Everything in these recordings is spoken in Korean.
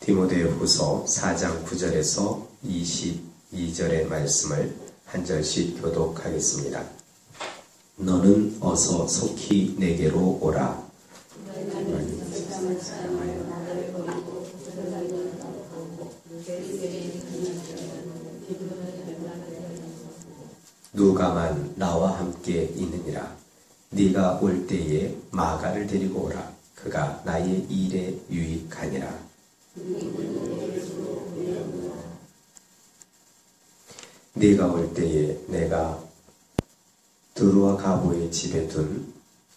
디모데후서 4장 9절에서 22절의 말씀을 한 절씩 교독하겠습니다. 너는 어서 속히 내게로 오라. 누가만 나와 함께 있느니라. 네가 올 때에 마가를 데리고 오라. 그가 나의 일에 유익하니라. 네가 올 때에 내가 드루와 가보의 집에 둔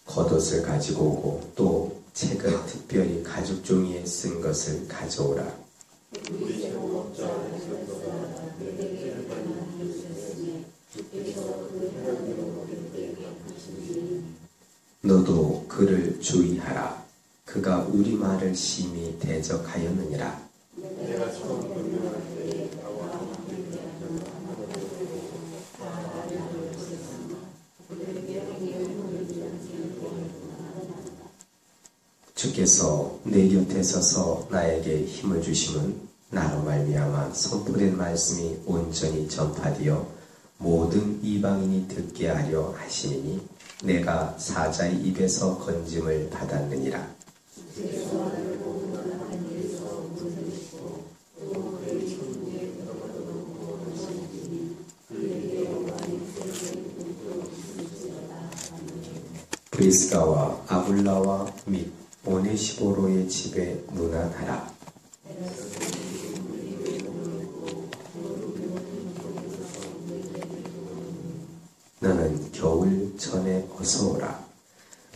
겉옷을 가지고 오고 또 책을 특별히 가죽 종이에 쓴 것을 가져오라. 너도 그를 주의하라. 그가 우리 말을 심히 대적하였느니라. 주께서 내 곁에 서서 나에게 힘을 주심은 나로 말미암아 선포된 말씀이 온전히 전파되어 모든 이방인이 듣게 하려 하시니 내가 사자의 입에서 건짐을 받았느니라. 브리스가와 아굴라와 및 오네시보로의 집에 문안하라. 너는 겨울 전에 어서 오라.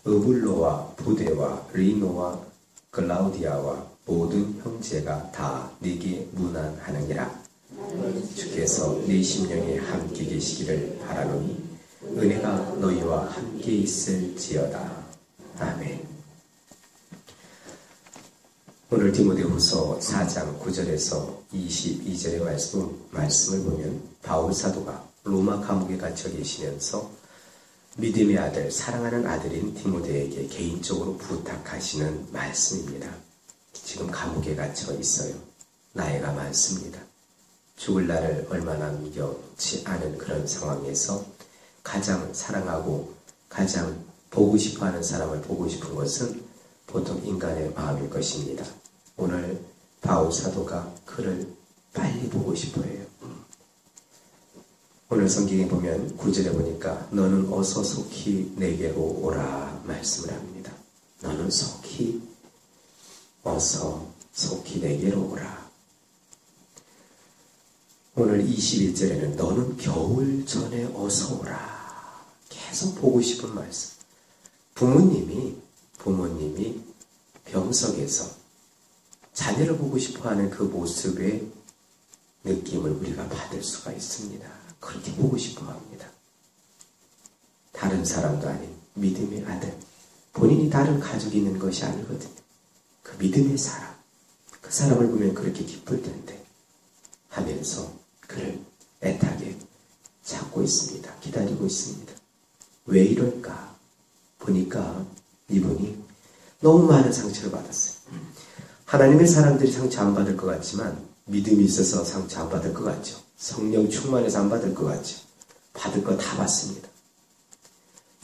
으블로와 부데와 리노와 클라우디아와 모든 형제가 다 네게 문안하느니라. 주께서 네 심령에 함께 계시기를 바라노니 은혜가 너희와 함께 있을지어다. 아멘. 오늘 디모데후서 4장 9절에서 22절의 말씀을 보면 바울 사도가 로마 감옥에 갇혀 계시면서 믿음의 아들, 사랑하는 아들인 디모데에게 개인적으로 부탁하시는 말씀입니다. 지금 감옥에 갇혀 있어요. 나이가 많습니다. 죽을 날을 얼마 남겨지 않은 그런 상황에서 가장 사랑하고 가장 보고 싶어하는 사람을 보고 싶은 것은 보통 인간의 마음일 것입니다. 오늘 바울 사도가 그를 빨리 보고 싶어해요. 오늘 성경에 보면 9절에 보니까 너는 어서 속히 내게로 오라 말씀을 합니다. 너는 어서 속히 내게로 오라. 오늘 21절에는 너는 겨울 전에 어서 오라. 계속 보고 싶은 말씀. 부모님이 병석에서 자녀를 보고 싶어하는 그 모습의 느낌을 우리가 받을 수가 있습니다. 그렇게 보고 싶어합니다. 다른 사람도 아닌 믿음의 아들, 본인이 다른 가족이 있는 것이 아니거든요. 그 믿음의 사람, 그 사람을 보면 그렇게 기쁠 텐데 하면서 그를 애타게 찾고 있습니다. 기다리고 있습니다. 왜 이럴까? 보니까 이분이 너무 많은 상처를 받았어요. 하나님의 사람들이 상처 안 받을 것 같지만 믿음이 있어서 상처 안 받을 것 같죠. 성령 충만해서 안 받을 것 같죠. 받을 거 다 받습니다.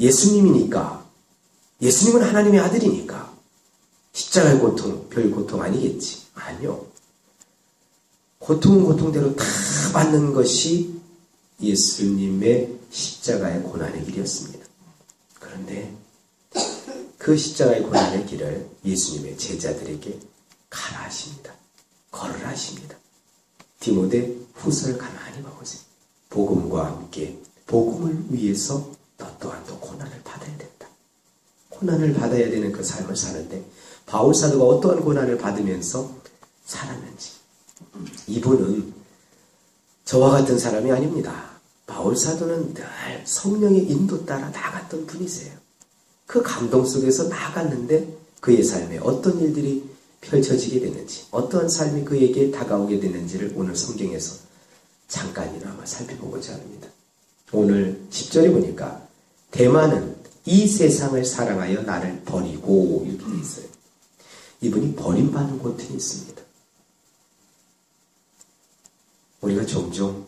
예수님이니까, 예수님은 하나님의 아들이니까 십자가의 고통, 별 고통 아니겠지. 아니요. 고통은 고통대로 다 받는 것이 예수님의 십자가의 고난의 길이었습니다. 그런데 그 십자가의 고난의 길을 예수님의 제자들에게 가라 하십니다. 걸으라 하십니다. 디모데 후서를 가만히 보세요. 복음과 함께 복음을 위해서 너 또한도 고난을 받아야 된다. 고난을 받아야 되는 그 삶을 사는데 바울 사도가 어떠한 고난을 받으면서 살았는지. 이분은 저와 같은 사람이 아닙니다. 바울 사도는 늘 성령의 인도 따라 나갔던 분이세요. 그 감동 속에서 나갔는데 그의 삶에 어떤 일들이 펼쳐지게 됐는지, 어떠한 삶이 그에게 다가오게 됐는지를 오늘 성경에서 잠깐이나마 살펴보고자 합니다. 오늘 10절에 보니까 대만은 이 세상을 사랑하여 나를 버리고 이렇게 돼 있어요. 이분이 버림받은 고통이 있습니다. 우리가 종종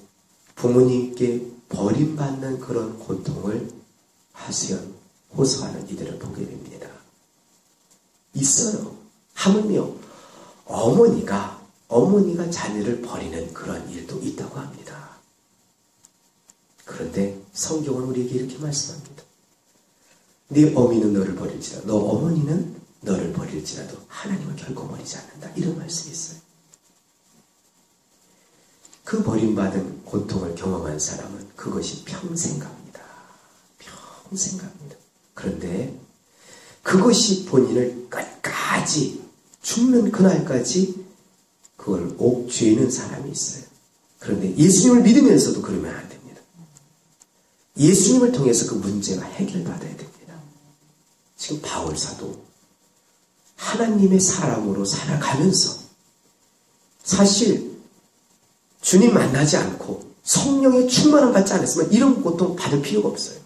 부모님께 버림받는 그런 고통을 호소하는 이들을 보게 됩니다. 있어요. 하물며 어머니가 자녀를 버리는 그런 일도 있다고 합니다. 그런데 성경은 우리에게 이렇게 말씀합니다. 네 어미는 너를 버릴지라도, 너 어머니는 너를 버릴지라도 하나님은 결코 버리지 않는다. 이런 말씀이 있어요. 그 버림받은 고통을 경험한 사람은 그것이 평생 갑니다. 평생 갑니다. 그런데 그것이 본인을 끝까지 죽는 그날까지 그걸 옥죄는 사람이 있어요. 그런데 예수님을 믿으면서도 그러면 안 됩니다. 예수님을 통해서 그 문제가 해결받아야 됩니다. 지금 바울사도 하나님의 사람으로 살아가면서 사실 주님 만나지 않고 성령의 충만함 받지 않았으면 이런 고통 받을 필요가 없어요.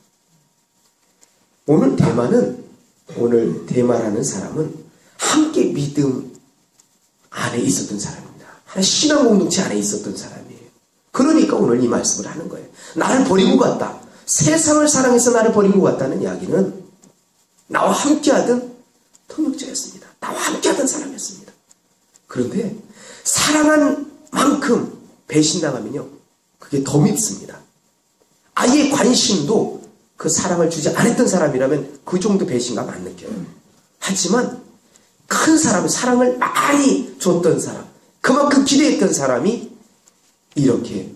오늘 대마라는 사람은 함께 믿음 안에 있었던 사람입니다. 하나의 신앙 공동체 안에 있었던 사람이에요. 그러니까 오늘 이 말씀을 하는 거예요. 나를 버리고 갔다. 세상을 사랑해서 나를 버리고 갔다는 이야기는 나와 함께하던 통역자였습니다. 나와 함께하던 사람이었습니다. 그런데 사랑한 만큼 배신당하면요, 그게 더 밉습니다. 아예 관심도 그 사랑을 주지 않았던 사람이라면 그 정도 배신감 안 느껴요. 하지만 큰 사랑을 많이 줬던 사람, 그만큼 기대했던 사람이 이렇게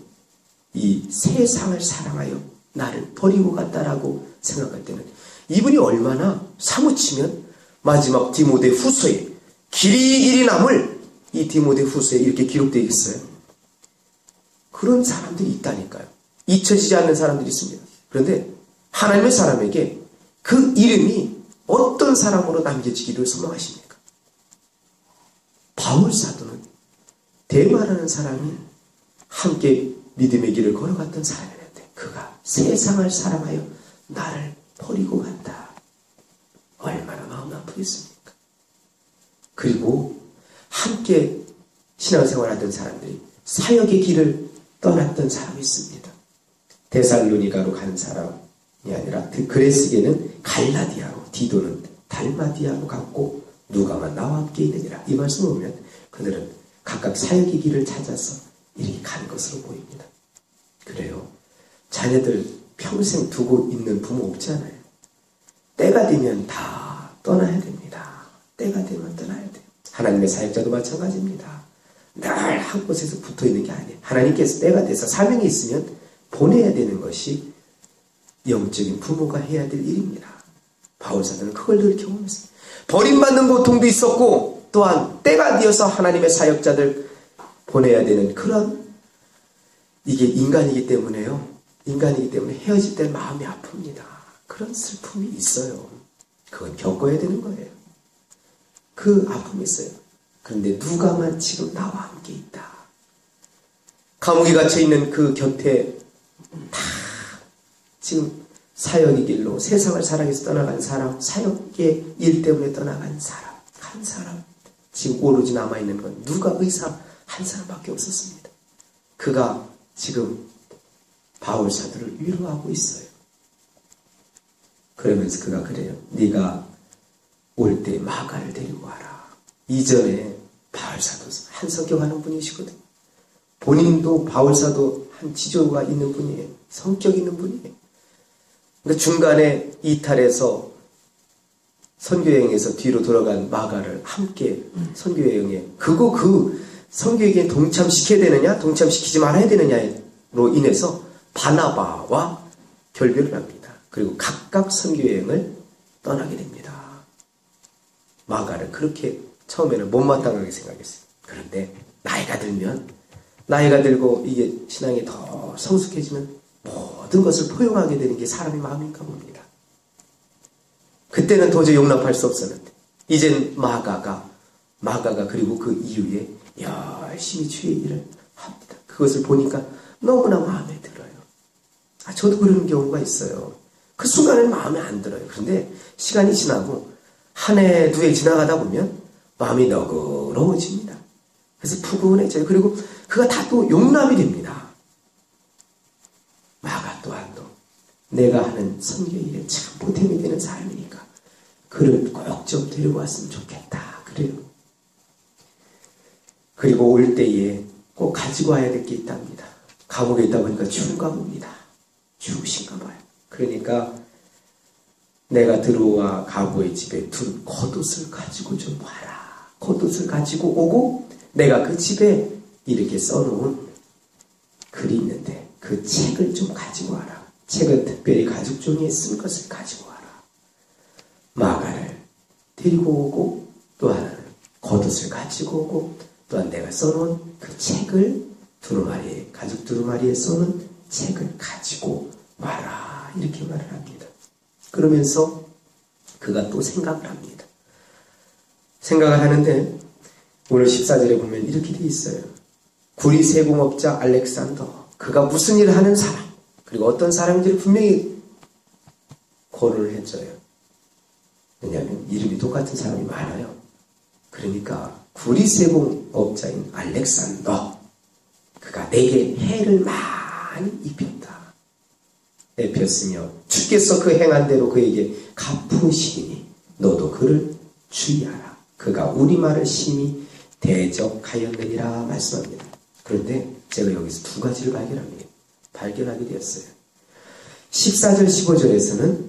이 세상을 사랑하여 나를 버리고 갔다라고 생각할 때는 이분이 얼마나 사무치면 마지막 디모데 후서에 길이 남을 이 디모데 후서에 이렇게 기록되어 있어요. 그런 사람들이 있다니까요. 잊혀지지 않는 사람들이 있습니다. 그런데 하나님의 사람에게 그 이름이 어떤 사람으로 남겨지기를 소망하십니까? 바울 사도는 데마라는 사람이 함께 믿음의 길을 걸어갔던 사람이었는데 그가 세상을 사랑하여 나를 버리고 간다. 얼마나 마음 아프겠습니까? 그리고 함께 신앙생활하던 사람들이 사역의 길을 떠났던 사람이 있습니다. 데살로니가로 간 사람이 아니라 그레스게는 갈라디아로, 디도는 달마디아로 갔고 누가만 나와 함께 있느니라. 이 말씀을 보면 그들은 각각 사역의 길을 찾아서 이렇게 간 것으로 보입니다. 그래요. 자녀들 평생 두고 있는 부모 없잖아요. 때가 되면 다 떠나야 됩니다. 때가 되면 떠나야 돼요. 하나님의 사역자도 마찬가지입니다. 늘 한 곳에서 붙어 있는 게 아니에요. 하나님께서 때가 돼서 사명이 있으면 보내야 되는 것이 영적인 부모가 해야 될 일입니다. 바울사도는 그걸 늘 경험했어요. 버림받는 고통도 있었고 또한 때가 되어서 하나님의 사역자들 보내야 되는 그런, 이게 인간이기 때문에요. 인간이기 때문에 헤어질 때 마음이 아픕니다. 그런 슬픔이 있어요. 그건 겪어야 되는 거예요. 그 아픔이 있어요. 그런데 누가만 지금 나와 함께 있다. 감옥에 갇혀있는 그 곁에 다 지금 사역의 길로 세상을 사랑해서 떠나간 사람, 사역의 일 때문에 떠나간 사람, 한 사람, 지금 오로지 남아있는 건 누가 의사 한 사람밖에 없었습니다. 그가 지금 바울 사도를 위로하고 있어요. 그러면서 그가 그래요. 네가 올 때 마가를 데리고 와라. 이전에 바울 사도 한 성격하는 분이시거든요. 본인도 바울 사도 한 지조가 있는 분이에요. 성격 있는 분이에요. 그러니까 중간에 이탈해서 선교여행에서 뒤로 돌아간 마가를 함께 선교여행에 그 선교여행에 동참시켜야 되느냐 동참시키지 말아야 되느냐로 인해서 바나바와 결별을 합니다. 그리고 각각 선교여행을 떠나게 됩니다. 마가를 그렇게 처음에는 못마땅하게 생각했어요. 그런데 나이가 들고 이게 신앙이 더 성숙해지면 모든 것을 포용하게 되는 게 사람의 마음인가 봅니다. 그때는 도저히 용납할 수 없었는데 이젠 마가가 그리고 그 이후에 열심히 주의 일을 합니다. 그것을 보니까 너무나 마음에 들어요. 저도 그런 경우가 있어요. 그 순간에는 마음에 안 들어요. 그런데 시간이 지나고 한 해, 두 해 지나가다 보면 마음이 너그러워집니다. 그래서 푸근해져요. 그리고 그가 다 또 용납이 됩니다. 마가 또한 또 내가 하는 선교 일에 참 보탬이 되는 사람이니까 그를 꼭 좀 데리고 왔으면 좋겠다. 그래요. 그리고 올 때에 꼭 가지고 와야 될 게 있답니다. 감옥에 있다 보니까 추운가 봅니다. 추우신가 봐요. 그러니까 내가 들어와 가부의 집에 둔 겉옷을 가지고 좀 와라. 겉옷을 가지고 오고 내가 그 집에 이렇게 써놓은 글이 있는데 그 책을 좀 가지고 와라. 책은 특별히 가죽 종이에 쓴 것을 가지고 와라. 마가를 데리고 오고 또 하나는 겉옷을 가지고 오고 또한 내가 써놓은 그 책을 두루마리에 가죽 두루마리에 써놓은 책을 가지고 와라. 이렇게 말을 합니다. 그러면서 그가 또 생각을 합니다. 생각을 하는데 오늘 14절에 보면 이렇게 돼 있어요. 구리 세공업자 알렉산더. 그가 무슨 일을 하는 사람 그리고 어떤 사람인지를 분명히 거론을 해줘요. 왜냐하면 이름이 똑같은 사람이 많아요. 그러니까 구리 세공업자인 알렉산더. 그가 내게 해를 많이 입혔다. 입혔으며 주께서 그 행한 대로 그에게 갚으시니 너도 그를 주의하라. 그가 우리 말을 심히 대적하였느니라 말씀합니다. 그런데 제가 여기서 두 가지를 발견하게 되었어요. 14절 15절에서는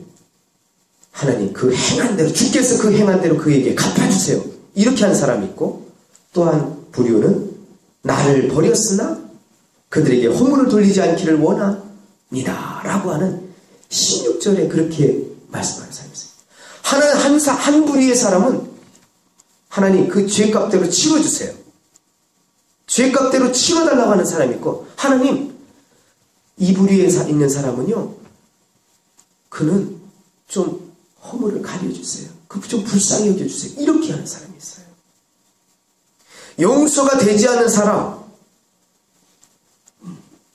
하나님 그 행한 대로 주께서 그 행한 대로 그에게 갚아주세요. 이렇게 한 사람이 있고 또한 불효는 나를 버렸으나 그들에게 허물을 돌리지 않기를 원합니다. 라고 하는 16절에 그렇게 말씀하는 사람이 있어요. 한 부류의 사람은 하나님 그 죄값대로 치러주세요. 죄값대로 치러달라고 하는 사람이 있고 하나님 이 부류에 있는 사람은요. 그는 좀 허물을 가려주세요. 그 좀 불쌍히 여겨주세요. 이렇게 하는 사람이 있어요. 용서가 되지 않는 사람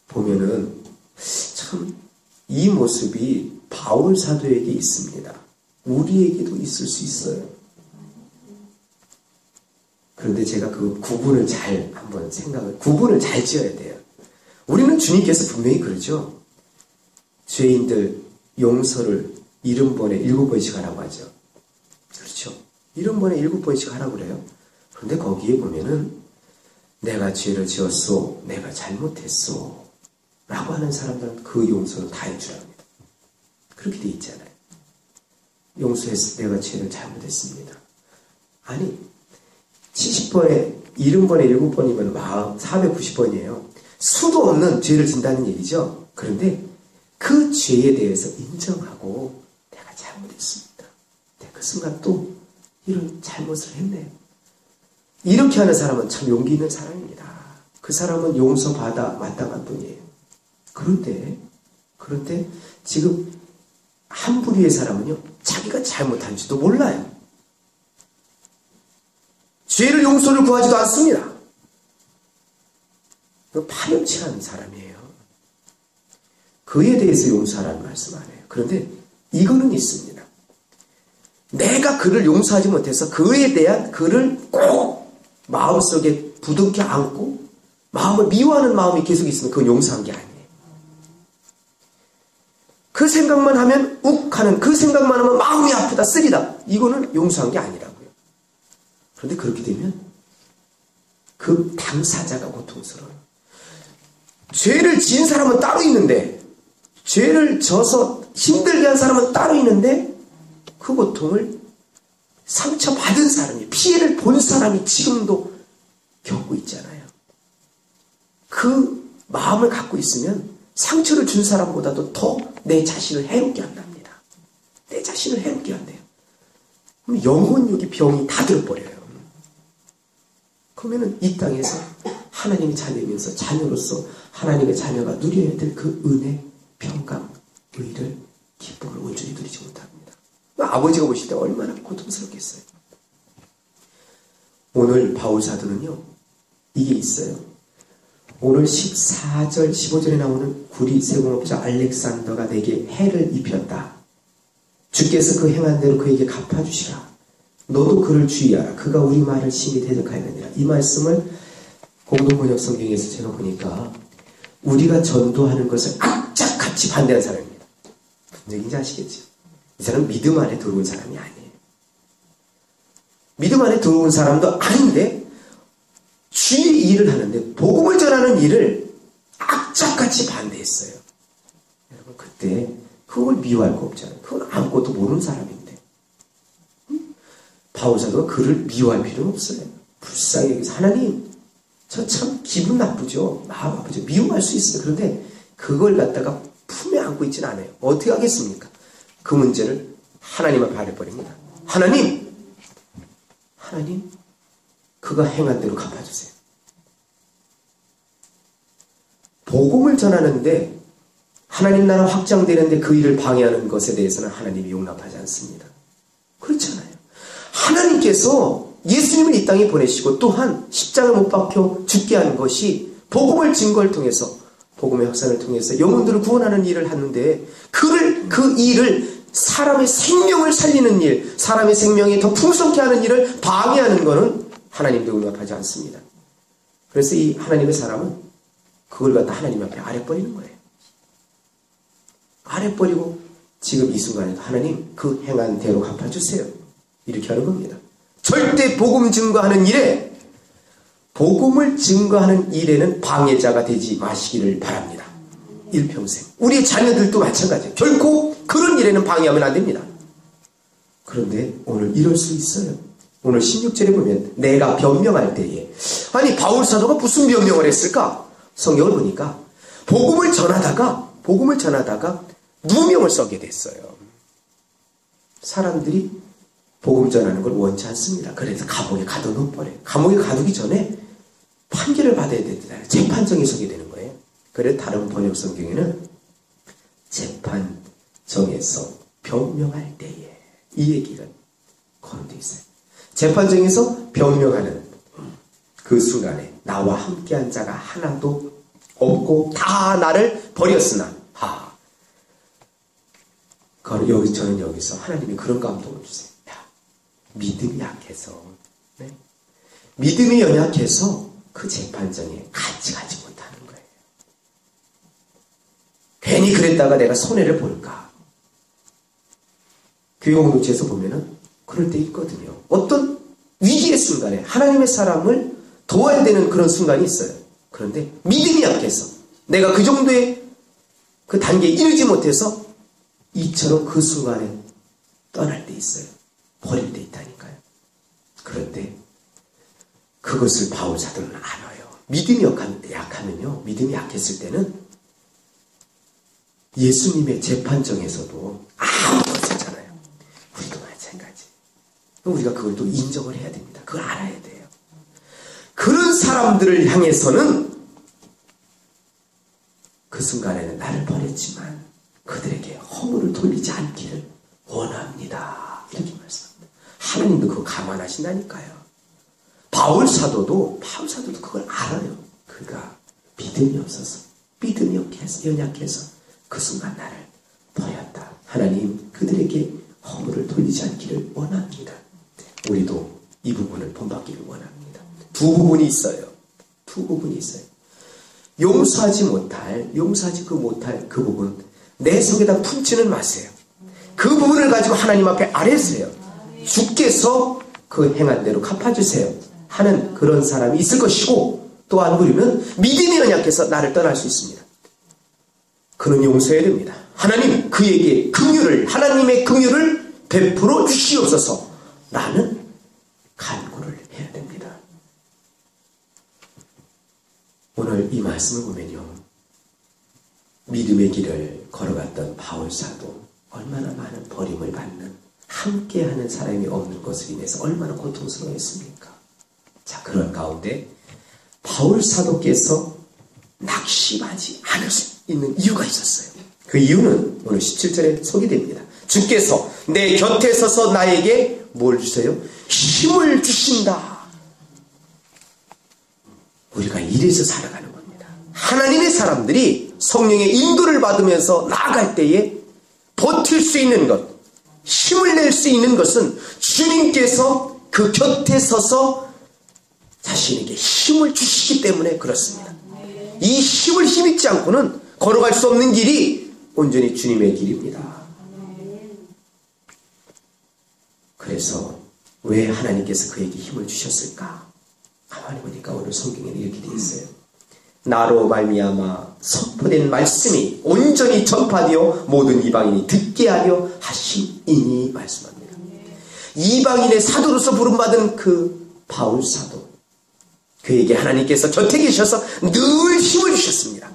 보면은 참 이 모습이 바울 사도에게 있습니다. 우리에게도 있을 수 있어요. 그런데 제가 그 구분을 잘 지어야 돼요. 우리는 주님께서 분명히 그러죠. 죄인들 용서를 70번에 7번씩 하라고 하죠. 그렇죠. 70번에 7번씩 하라고 그래요. 그런데 거기에 보면은 내가 죄를 지었소, 내가 잘못했소 라고 하는 사람들은 그 용서를 다 해주라 합니다. 그렇게 돼 있잖아요. 용서했을 내가 죄를 잘못했습니다. 아니 70번에 70번에 7번이면 490번이에요. 수도 없는 죄를 진다는 얘기죠. 그런데 그 죄에 대해서 인정하고 내가 잘못했습니다. 그 순간 또 이런 잘못을 했네요. 이렇게 하는 사람은 참 용기 있는 사람입니다. 그 사람은 용서받아 마땅한 분이에요. 그런데 지금 한 부류의 사람은요. 자기가 잘못한지도 몰라요. 죄를 용서를 구하지도 않습니다. 파렴치한 사람이에요. 그에 대해서 용서하라는 말씀 안 해요. 그런데 이거는 있습니다. 내가 그를 용서하지 못해서 그에 대한 그를 꼭 마음속에 부둥켜 안고 마음을 미워하는 마음이 계속 있으면 그건 용서한 게 아니에요. 그 생각만 하면 욱하는 그 생각만 하면 마음이 아프다 쓰리다 이거는 용서한 게 아니라고요. 그런데 그렇게 되면 그 당사자가 고통스러워요. 죄를 지은 사람은 따로 있는데 죄를 져서 힘들게 한 사람은 따로 있는데 그 고통을 상처받은 사람이 피해를 본 사람이 지금도 겪고 있잖아요. 그 마음을 갖고 있으면 상처를 준 사람보다도 더 내 자신을 해롭게 한답니다. 내 자신을 해롭게 한대요. 그럼 영혼력이 병이 다 들어버려요. 그러면 이 땅에서 하나님의 자녀이면서 자녀로서 하나님의 자녀가 누려야 될 그 은혜, 평강, 의를, 기쁨을 온전히 누리지 못합니다. 아버지가 보실 때 얼마나 고통스럽겠어요. 오늘 바울 사도는요. 이게 있어요. 오늘 14절, 15절에 나오는 구리 세공업자 알렉산더가 내게 해를 입혔다. 주께서 그 행한 대로 그에게 갚아주시라. 너도 그를 주의하라. 그가 우리 말을 심히 대적하였느니라. 이 말씀을 공동번역 성경에서 제가 보니까 우리가 전도하는 것을 악착같이 반대하는 사람입니다. 무슨 얘기인지 아시겠죠? 이 사람은 믿음 안에 들어온 사람이 아니에요. 믿음 안에 들어온 사람도 아닌데 주의 일을 하는데 복음을 전하는 일을 악착같이 반대했어요. 여러분 그때 그걸 미워할 거 없잖아요. 그건 아무것도 모르는 사람인데 바울사도가 그를 미워할 필요는 없어요. 불쌍히 여기서 하나님 저 참 기분 나쁘죠. 마음 아프죠. 미워할 수 있어요. 그런데 그걸 갖다가 품에 안고 있지는 않아요. 어떻게 하겠습니까? 그 문제를 하나님 앞에 아려버립니다. 하나님 그가 행한 대로 갚아주세요. 복음을 전하는데 하나님 나라 확장되는데 그 일을 방해하는 것에 대해서는 하나님이 용납하지 않습니다. 그렇잖아요. 하나님께서 예수님을 이 땅에 보내시고 또한 십자가에 못 박혀 죽게 한 것이 복음을 증거를 통해서 복음의 확산을 통해서 영혼들을 구원하는 일을 하는데 그 일을 사람의 생명을 살리는 일, 사람의 생명에 더 풍성케 하는 일을 방해하는 것은 하나님도 용납하지 않습니다. 그래서 이 하나님의 사람은 그걸 갖다 하나님 앞에 아래버리는 거예요. 아래버리고 지금 이 순간에도 하나님 그 행한 대로 갚아주세요. 이렇게 하는 겁니다. 절대 복음 증거하는 일에 복음을 증거하는 일에는 방해자가 되지 마시기를 바랍니다. 일평생. 우리의 자녀들도 마찬가지예요. 결코 그런 일에는 방해하면 안 됩니다. 그런데 오늘 이럴 수 있어요. 오늘 16절에 보면 내가 변명할 때에 아니 바울사도가 무슨 변명을 했을까? 성경을 보니까 복음을 전하다가 누명을 써게 됐어요. 사람들이 복음 전하는 걸 원치 않습니다. 그래서 감옥에 가둬놓버려요. 감옥에 가두기 전에 판결을 받아야 되잖아요. 재판정에 서게 되는 거예요. 그래서 다른 번역 성경에는 재판정에서 변명할 때에 이 얘기가 거론되어 있어요. 재판정에서 변명하는 그 순간에 나와 함께한 자가 하나도 없고 다 나를 버렸으나 저는 여기서 하나님이 그런 감동을 주세요. 믿음이 약해서 믿음이 연약해서 그 재판정에 같이 가지 못하는 거예요. 괜히 그랬다가 내가 손해를 볼까. 교회 공동체에서 보면은 그럴 때 있거든요. 어떤 위기의 순간에 하나님의 사람을 도와야 되는 그런 순간이 있어요. 그런데 믿음이 약해서 내가 그 정도의 그 단계에 이르지 못해서 이처럼 그 순간에 떠날 때 있어요. 버릴 때 있다니까요. 그런데 그것을 바울 사도는 알아요. 믿음이 약하면요. 믿음이 약했을 때는 예수님의 재판정에서도 아무것도 없었잖아요. 우리도 마찬가지. 우리가 그걸 또 인정을 해야 됩니다. 그걸 알아야 돼요. 그런 사람들을 향해서는 그 순간에는 나를 버렸지만 그들에게 허물을 돌리지 않기를 원합니다. 이렇게 말씀합니다. 하나님도 그거 감안하신다니까요. 바울 사도도 그걸 알아요. 그가 믿음이 없어서, 믿음이 연약해서 그 순간 나를 버렸다. 하나님 그들에게 허물을 돌리지 않기를 원합니다. 우리도 이 부분을 본받기를 원합니다. 두 부분이 있어요. 용서하지 못할 그 부분 내 속에다 품지는 마세요. 그 부분을 가지고 하나님 앞에 아뢰세요. 주께서 그 행한 대로 갚아주세요 하는 그런 사람이 있을 것이고, 또한 우리는 믿음이 연약해서 나를 떠날 수 있습니다. 그는 용서해야 됩니다. 하나님 그에게 하나님의 긍휼을 베풀어 주시옵소서. 나는 간구를 해야 됩니다. 오늘 이 말씀을 보면요, 믿음의 길을 걸어갔던 바울사도 얼마나 많은 버림을 받는, 함께하는 사람이 없는 것으로 인해서 얼마나 고통스러웠습니까? 자, 그런 가운데 바울사도께서 낙심하지 않을 수 있는 이유가 있었어요. 그 이유는 오늘 17절에 소개됩니다. 주께서 내 곁에 서서 나에게 뭘 주세요? 힘을 주신다. 우리가 이래서 살아가는 겁니다. 하나님의 사람들이 성령의 인도를 받으면서 나아갈 때에 버틸 수 있는 것, 힘을 낼 수 있는 것은 주님께서 그 곁에 서서 자신에게 힘을 주시기 때문에 그렇습니다. 이 힘을 힘입지 않고는 걸어갈 수 없는 길이 온전히 주님의 길입니다. 그래서 왜 하나님께서 그에게 힘을 주셨을까? 가만히 보니까 오늘 성경에는 이렇게 되어 있어요. 나로 말미암아 선포된 말씀이 온전히 전파되어 모든 이방인이 듣게 하려 하심이니 말씀합니다. 이방인의 사도로서 부름받은 그 바울 사도, 그에게 하나님께서 곁에 계셔서 늘 힘을 주셨습니다.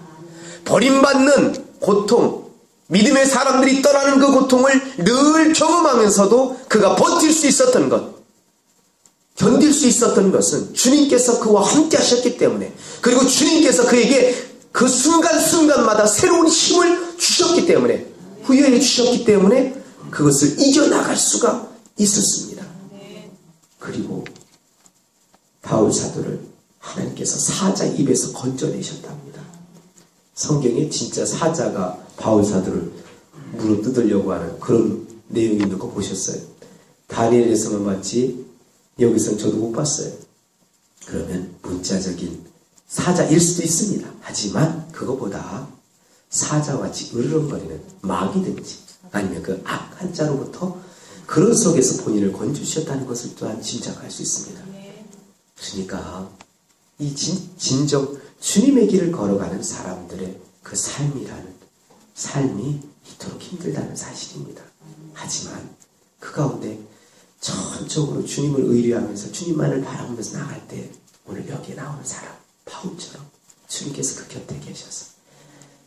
버림받는 고통, 믿음의 사람들이 떠나는 그 고통을 늘 경험하면서도 그가 버틸 수 있었던 것, 견딜 수 있었던 것은 주님께서 그와 함께 하셨기 때문에, 그리고 주님께서 그에게 그 순간순간마다 새로운 힘을 주셨기 때문에, 부여해 주셨기 때문에 그것을 이겨나갈 수가 있었습니다. 그리고 바울 사도를 하나님께서 사자 입에서 건져내셨답니다. 성경에 진짜 사자가 바울 사도를 물어뜯으려고 하는 그런 내용이 있는 거 보셨어요? 다니엘에서만 봤지 여기서는 저도 못 봤어요. 그러면 문자적인 사자일 수도 있습니다. 하지만 그거보다 사자같이 으르렁거리는 마귀든지 아니면 그 악한 자로부터 그런 속에서 본인을 건져주셨다는 것을 또한 짐작할 수 있습니다. 그러니까 이 진정 주님의 길을 걸어가는 사람들의 그 삶이라는 삶이 이토록 힘들다는 사실입니다. 하지만 그 가운데 전적으로 주님을 의뢰하면서 주님만을 바라보면서 나갈 때 오늘 여기에 나오는 사람 바울처럼 주님께서 그 곁에 계셔서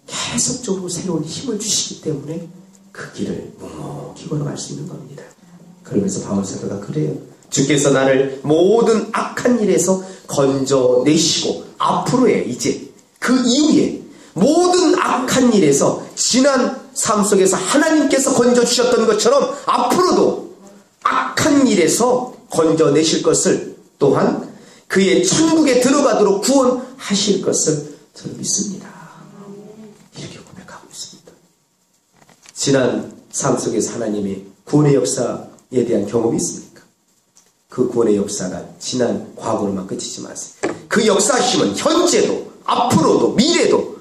계속적으로 새로운 힘을 주시기 때문에 그 길을 묵묵히 걸어갈 수 있는 겁니다. 그러면서 바울 사도가 그래요. 주께서 나를 모든 악한 일에서 건져내시고 앞으로의 이제 그 이후에 모든 악한 일에서 지난 삶 속에서 하나님께서 건져주셨던 것처럼 앞으로도 악한 일에서 건져내실 것을, 또한 그의 천국에 들어가도록 구원하실 것을 저는 믿습니다. 이렇게 고백하고 있습니다. 지난 삶 속에서 하나님이 구원의 역사에 대한 경험이 있습니까? 그 구원의 역사가 지난 과거로만 그치지 마세요. 그 역사하심은 현재도 앞으로도 미래도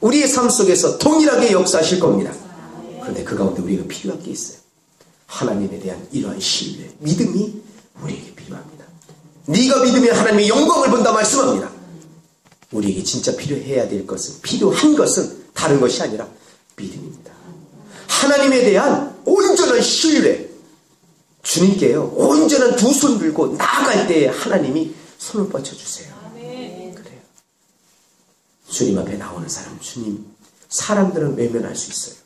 우리의 삶 속에서 동일하게 역사하실 겁니다. 그런데 그 가운데 우리가 필요한 게 있어요. 하나님에 대한 이러한 신뢰, 믿음이 우리에게 필요합니다. 네가 믿으면 하나님의 영광을 본다 말씀합니다. 우리에게 진짜 필요해야 될 것은, 필요한 것은 다른 것이 아니라 믿음입니다. 하나님에 대한 온전한 신뢰, 주님께요 온전한 두 손 들고 나아갈 때에 하나님이 손을 뻗쳐주세요. 그래요. 주님 앞에 나오는 사람, 주님, 사람들은 외면할 수 있어요.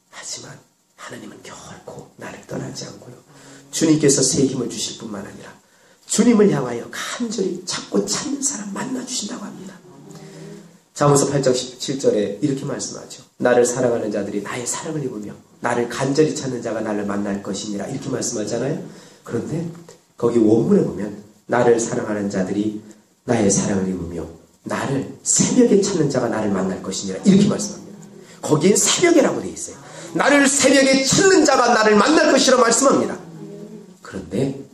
하지만 하나님은 결코 나를 떠나지 않고요, 주님께서 새 힘을 주실 뿐만 아니라 주님을 향하여 간절히 찾고 찾는 사람 만나주신다고 합니다. 잠언서 8장 17절에 이렇게 말씀하죠. 나를 사랑하는 자들이 나의 사랑을 입으며 나를 간절히 찾는 자가 나를 만날 것이니라, 이렇게 말씀하잖아요. 그런데 거기 원문에 보면 나를 사랑하는 자들이 나의 사랑을 입으며 나를 새벽에 찾는 자가 나를 만날 것이니라, 이렇게 말씀합니다. 거기엔 새벽이라고 되어 있어요. 나를 새벽에 찾는 자가 나를 만날 것이라 말씀합니다. 그런데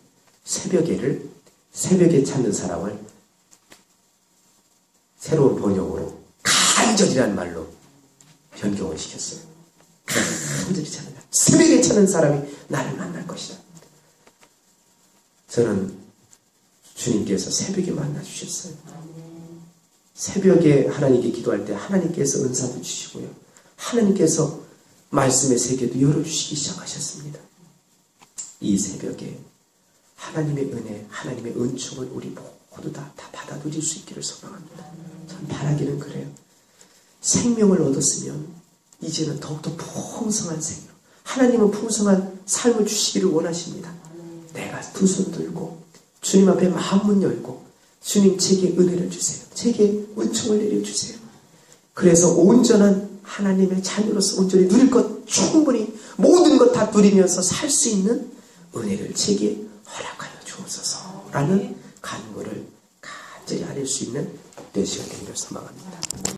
새벽에 찾는 사람을 새로운 번역으로 간절이라는 말로 변경을 시켰어요. 간절히 찾는 사람, 새벽에 찾는 사람이 나를 만날 것이다. 저는 주님께서 새벽에 만나주셨어요. 새벽에 하나님께 기도할 때 하나님께서 은사도 주시고요, 하나님께서 말씀의 세계도 열어주시기 시작하셨습니다. 이 새벽에 하나님의 은혜, 하나님의 은총을 우리 모두 다 받아 누릴 수 있기를 소망합니다. 전 바라기는 그래요. 생명을 얻었으면 이제는 더욱더 풍성한 생명, 하나님은 풍성한 삶을 주시기를 원하십니다. 내가 두 손 들고 주님 앞에 마음문 열고 주님 제게 은혜를 주세요. 제게 은총을 내려주세요. 그래서 온전한 하나님의 자녀로서 온전히 누릴 것 충분히 모든 것 다 누리면서 살 수 있는 은혜를 제게 허락하여 주옵소서라는 간구를 간절히 하릴 수 있는 복된 시간 되기를 소망합니다.